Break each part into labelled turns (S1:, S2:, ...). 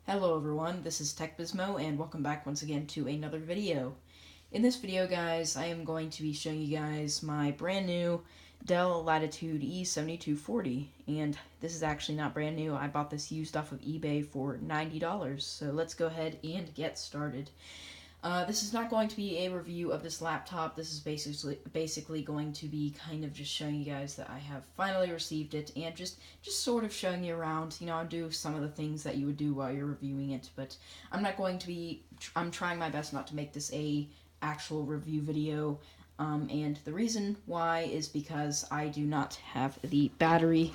S1: Hello everyone, this is TechBismo and welcome back once again to another video. In this video guys, I am going to be showing you guys my brand new Dell Latitude E7240, and this is actually not brand new. I bought this used off of eBay for $90, so let's go ahead and get started. This is not going to be a review of this laptop. This is basically going to be kind of just showing you guys that I have finally received it and just sort of showing you around. You know, I'll do some of the things that you would do while you're reviewing it, but I'm not going to be. I'm trying my best not to make this a actual review video. And the reason why is because I do not have the battery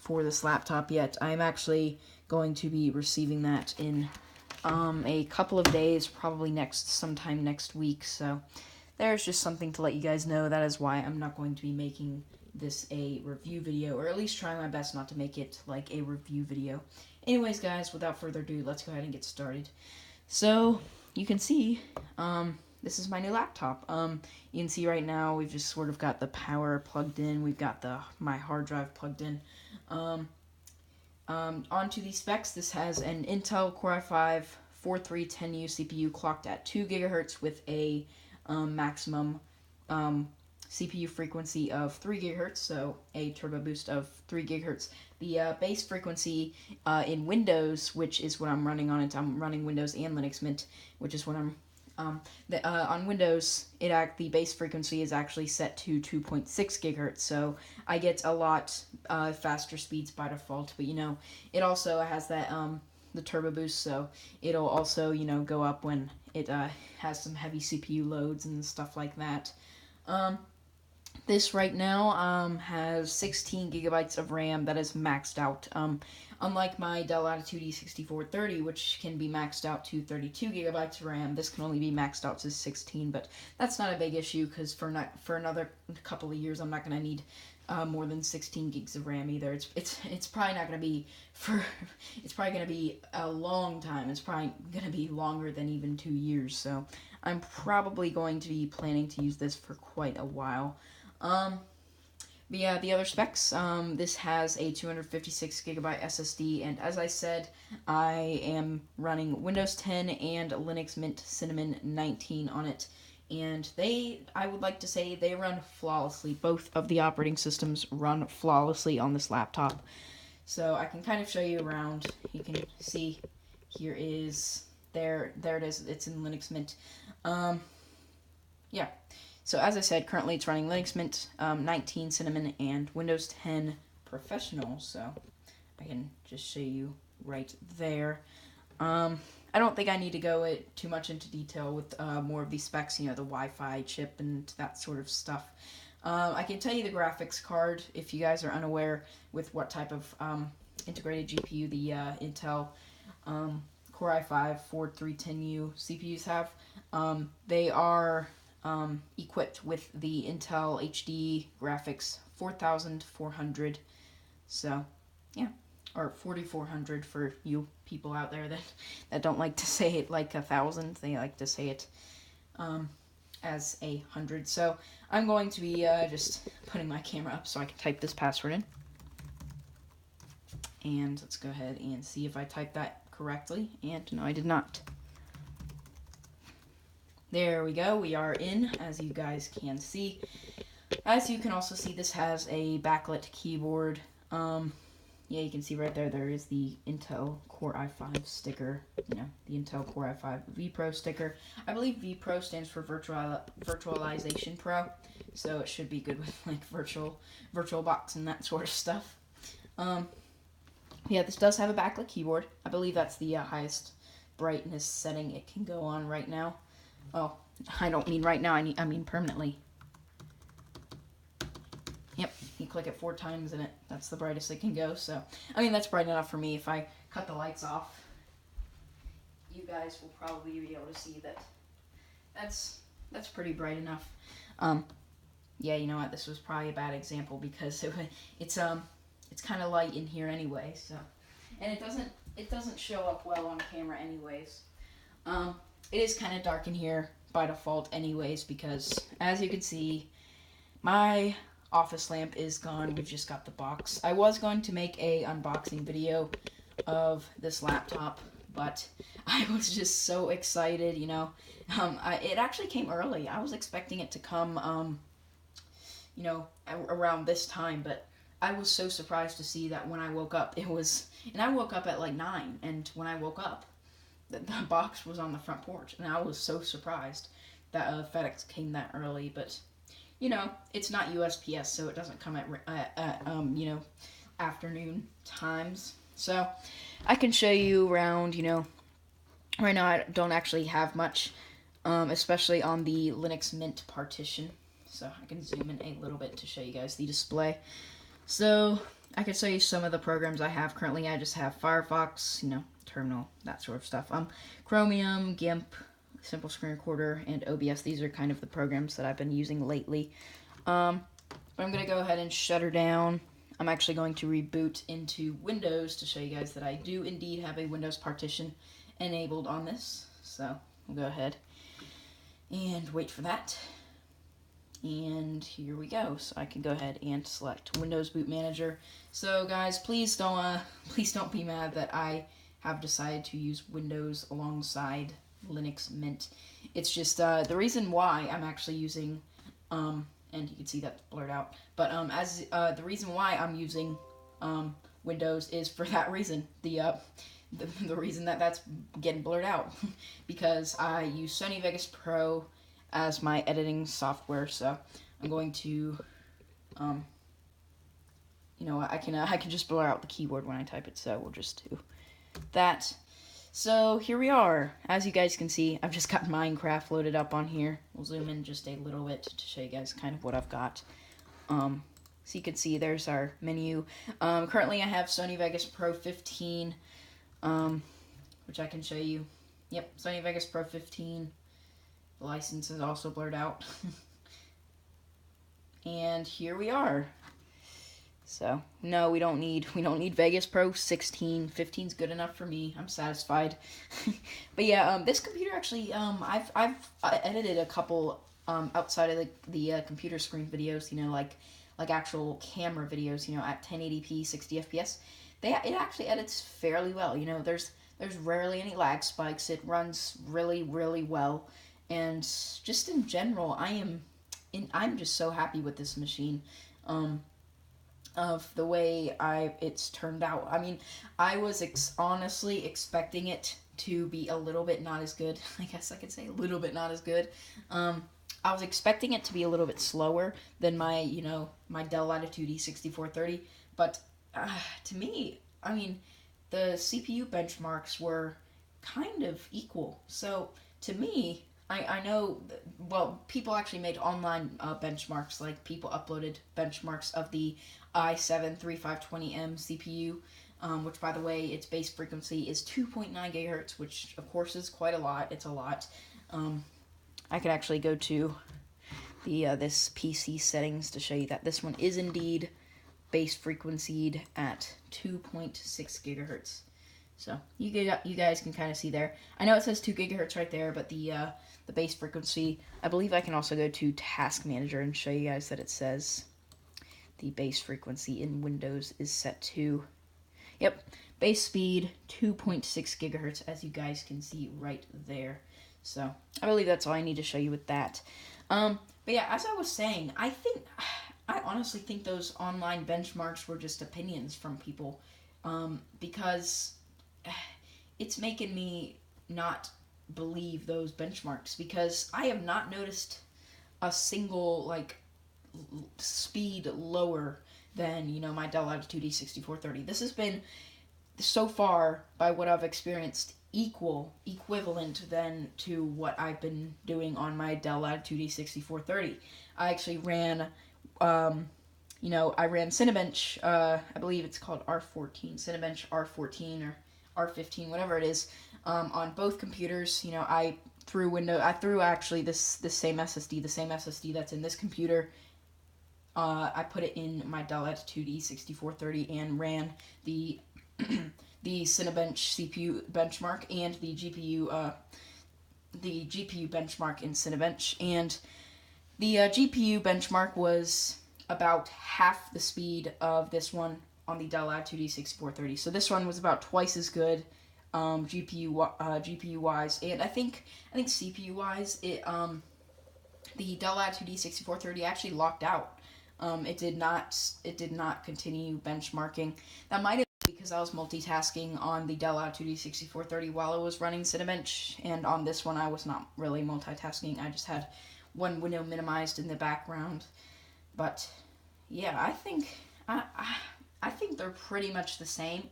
S1: for this laptop yet. I'm actually going to be receiving that in a couple of days, probably sometime next week. So there's just something to let you guys know. That is why I'm not going to be making this a review video, or at least trying my best not to make it like a review video. Anyways, guys, without further ado, let's go ahead and get started. So you can see, this is my new laptop. You can see right now we've just sort of got the power plugged in. We've got my hard drive plugged in. Onto the specs, this has an Intel Core i5 4310U CPU clocked at 2 GHz with a maximum CPU frequency of 3 GHz, so a turbo boost of 3 GHz. The base frequency in Windows, which is what I'm running on it, I'm running Windows and Linux Mint, which is what I'm on Windows, the base frequency is actually set to 2.6 gigahertz, so I get a lot faster speeds by default. But you know, it also has that the turbo boost, so it'll also go up when it has some heavy CPU loads and stuff like that. This right now has 16 gigabytes of RAM that is maxed out. Unlike my Dell Latitude E6430, which can be maxed out to 32 gigabytes of RAM, this can only be maxed out to 16. But that's not a big issue because for another couple of years, I'm not going to need more than 16 gigs of RAM either. It's probably not going to be it's probably going to be a long time. It's probably going to be longer than even 2 years. So I'm probably going to be planning to use this for quite a while. But yeah, the other specs, this has a 256 gigabyte SSD, and as I said, I am running Windows 10 and Linux Mint Cinnamon 19 on it, and I would like to say they run flawlessly. Both of the operating systems run flawlessly on this laptop. So I can kind of show you around. You can see here there it is. It's in Linux Mint. Yeah. So as I said, currently it's running Linux Mint 19 Cinnamon and Windows 10 Professional. So I can just show you right there. I don't think I need to go too much into detail with more of these specs, the Wi-Fi chip and that sort of stuff. I can tell you the graphics card if you guys are unaware with what type of integrated GPU the Intel Core i5 4310U CPUs have. They are equipped with the Intel HD graphics 4400, so yeah, or 4400 for you people out there that don't like to say it like 1,000. They like to say it as 100. So I'm going to be just putting my camera up so I can type this password in, and let's go ahead and see if I typed that correctly. And no, I did not. There we go, we are in, as you guys can see. As you can also see, this has a backlit keyboard. Yeah, you can see right there is the Intel Core i5 sticker, the Intel Core i5 vPro sticker. I believe vPro stands for Virtualization Pro, so it should be good with like VirtualBox and that sort of stuff. Yeah, this does have a backlit keyboard. I believe that's the highest brightness setting it can go on right now. Oh, I don't mean right now, I mean permanently. Yep, you click it 4 times and that's the brightest it can go. So, I mean, that's bright enough for me. If I cut the lights off, you guys will probably be able to see that that's pretty bright enough. Yeah, you know what, this was probably a bad example because it's kind of light in here anyway, so, and it doesn't show up well on camera anyways. It is kind of dark in here by default anyways because, as you can see, my office lamp is gone. We've just got the box. I was going to make a unboxing video of this laptop, but I was just so excited, you know. It actually came early. I was expecting it to come, you know, around this time, but I was so surprised to see that when I woke up, and I woke up at like 9, and when I woke up, the box was on the front porch, and I was so surprised that FedEx came that early, but you know, it's not USPS, so it doesn't come at you know, afternoon times. So I can show you around, you know, right now I don't actually have much, especially on the Linux Mint partition. So I can zoom in a little bit to show you guys the display. So I can show you some of the programs I have currently. I just have Firefox, you know, Terminal, that sort of stuff. Chromium, GIMP, Simple Screen Recorder, and OBS. These are kind of the programs that I've been using lately. But I'm going to go ahead and shut her down. I'm actually going to reboot into Windows to show you guys that I do indeed have a Windows partition enabled on this. So we'll go ahead and wait for that. And here we go. So I can go ahead and select Windows Boot Manager. So guys, please don't be mad that I have decided to use Windows alongside Linux Mint. It's just the reason why I'm actually using, and you can see that's blurred out. But the reason why I'm using Windows is for that reason. The reason that that's getting blurred out because I use Sony Vegas Pro as my editing software. So I'm going to, you know, I can just blur out the keyboard when I type it. So we'll just do that. So here we are. As you guys can see, I've just got Minecraft loaded up on here. We'll zoom in just a little bit to show you guys kind of what I've got. So you can see there's our menu. Currently I have Sony Vegas Pro 15, which I can show you. Yep, Sony Vegas Pro 15. The license is also blurred out. And here we are. So, no, we don't need Vegas Pro 16. 15's good enough for me. I'm satisfied. But yeah, this computer actually, I've edited a couple outside of the computer screen videos, you know, like actual camera videos, you know, at 1080p, 60 FPS. It actually edits fairly well. You know, there's rarely any lag spikes. It runs really, really well. And just in general, I'm just so happy with this machine. Of the way it's turned out. I mean, I was honestly expecting it to be a little bit not as good. I guess I could say a little bit not as good. I was expecting it to be a little bit slower than my Dell Latitude E7430, but to me, I mean, the CPU benchmarks were kind of equal. So to me, I know, well, people actually made online benchmarks, like people uploaded benchmarks of the i7-3520M CPU, which, by the way, its base frequency is 2.9 gigahertz, which, of course, is quite a lot. It's a lot. I could actually go to this PC settings to show you that this one is indeed base frequencied at 2.6 gigahertz. So you guys can kind of see there. I know it says 2 gigahertz right there, but the base frequency, I believe I can also go to Task Manager and show you guys that it says the base frequency in Windows is set to, yep, base speed 2.6 gigahertz, as you guys can see right there. So I believe that's all I need to show you with that. But yeah, as I was saying, I honestly think those online benchmarks were just opinions from people, because it's making me not believe those benchmarks, because I have not noticed a single speed lower than my Dell Latitude E6430. This has been so far, by what I've experienced, equivalent then to what I've been doing on my Dell Latitude E6430. I actually ran I ran Cinebench, I believe it's called R14, Cinebench R14 or R15, whatever it is, on both computers. I threw actually this same SSD that's in this computer. I put it in my Dell Latitude E6430 and ran the the Cinebench CPU benchmark and the GPU benchmark in Cinebench, and the GPU benchmark was about half the speed of this one on the Dell Latitude E6430. So this one was about twice as good, GPU wise, and I think CPU wise, the Dell Latitude E6430 actually locked out. It did not continue benchmarking. That might have been because I was multitasking on the Dell Latitude E6430 while I was running Cinebench, and on this one I was not really multitasking. I just had one window minimized in the background. But yeah, I think they're pretty much the same.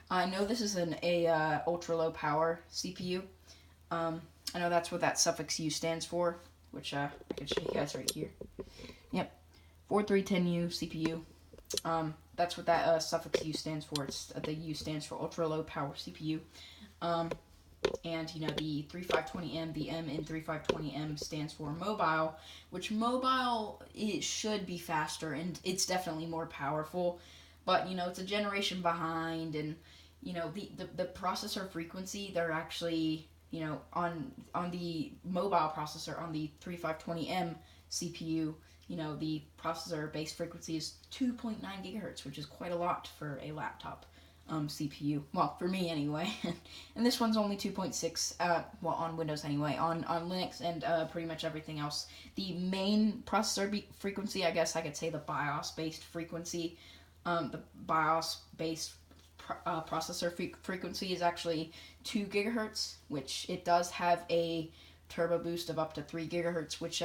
S1: I know this is a ultra low power CPU. I know that's what that suffix U stands for, which I can show you guys right here. Yep, 4310U CPU. That's what that suffix U stands for. It's the U stands for ultra low power CPU. And the 3520M, the M in 3520M stands for mobile, which mobile it should be faster and it's definitely more powerful, but it's a generation behind, and the processor frequency, they're actually on the mobile processor on the 3520M CPU, the processor base frequency is 2.9 gigahertz, which is quite a lot for a laptop CPU. Well, for me anyway. And this one's only 2.6, well, on Windows anyway. On Linux and pretty much everything else, the main processor frequency, I guess I could say the BIOS-based frequency, the BIOS-based processor frequency is actually 2 gigahertz, which it does have a turbo boost of up to 3 gigahertz, which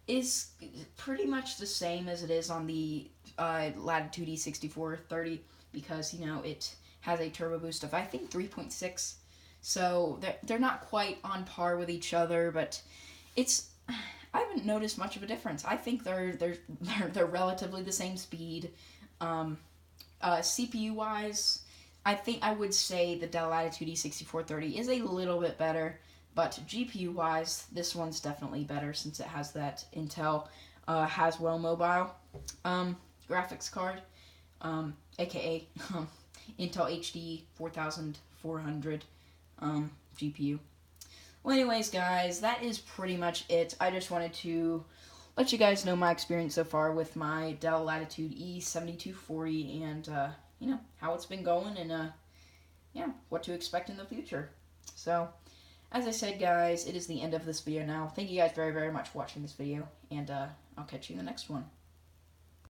S1: is pretty much the same as it is on the Latitude E6430, because it has a turbo boost of, I think, 3.6. So they're not quite on par with each other, but I haven't noticed much of a difference. I think they're relatively the same speed. CPU wise, I think I would say the Dell Latitude E6430 is a little bit better, but GPU wise, this one's definitely better since it has that Intel Haswell mobile graphics card, aka Intel HD 4400 GPU. Well, anyways, guys, that is pretty much it. I just wanted to let you guys know my experience so far with my Dell Latitude E7240 and how it's been going, and what to expect in the future. So, as I said, guys, it is the end of this video now. Thank you guys very, very much for watching this video, and I'll catch you in the next one.